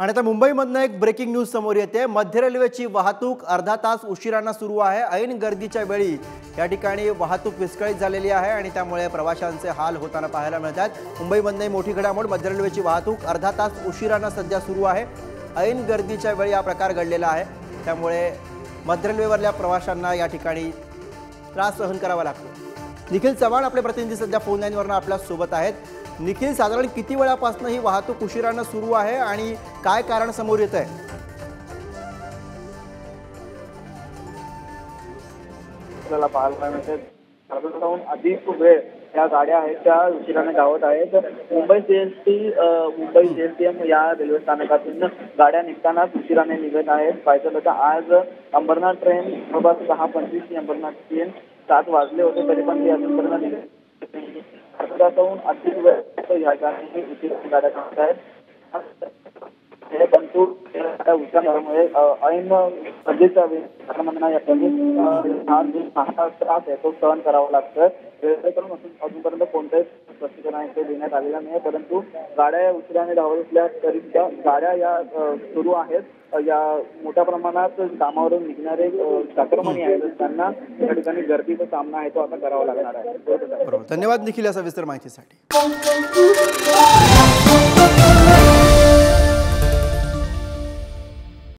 आणि आता मुंबईमधनं एक ब्रेकिंग न्यूज समोर येते। मध्य रेल्वेची वाहतूक अर्धा तास उशिराने सुरू आहे। ऐन गर्दीच्या वेळी या ठिकाणी वाहतूक विस्कळीत झालेली आहे आणि त्यामुळे प्रवाशांचे हाल होताना पाहायला मिळतात। मुंबईमधनं मोठी घडामोड, मध्य रेल्वेची वाहतूक अर्धा तास उशिराने सध्या सुरू आहे। ऐन गर्दीच्या वेळी हा प्रकार घडलेला आहे, त्यामुळे मध्य रेल्वेवरल्या प्रवाशांना या ठिकाणी त्रास सहन करावा लागतो। निखिल चव्हाण आपले प्रतिनिधी सध्या फोन लाईनवरून आपल्या सोबत आहेत। निखिल, साधारण किती वेळापासून ही वाहतूक उशिराने सुरू आहे आणि काय कारण समोर येत आहे? आपल्याला पाहायला मिळते साधारण अधिक वेळ या गाड्या आहेत त्या उशिराने धावत आहेत। मुंबई सीएसटीएम या रेल्वे स्थानकातून गाड्या निघतानाच उशिराने निघत आहेत। पाहिलं तर आज अंबरनाथ ट्रेन बरोबर 6:25 ही अंबरनाथ ट्रेन 7 वाजले होते, तरी पण ती अजूनपर्यंत निघत अधिक वेळ या गाड्या धावत आहेत। हे बंतू उशिरामुळे ऐन गरजेचा त्रास आहे तो सहन करावा लागतोय। रेल्वेकडून अजूनपर्यंत कोणत्याही स्पष्टीकरण ते देण्यात आलेलं नाही, परंतु गाड्या उशिराने धावत असल्या तरी त्या गाड्या या सुरू आहेत। या मोठ्या प्रमाणात कामावरून निघणारे चाकरमानी आहेत, त्यांना या ठिकाणी गर्दीचा सामना आहे तो आता करावा लागणार आहे। धन्यवाद निखिल या सविस्तर माहितीसाठी।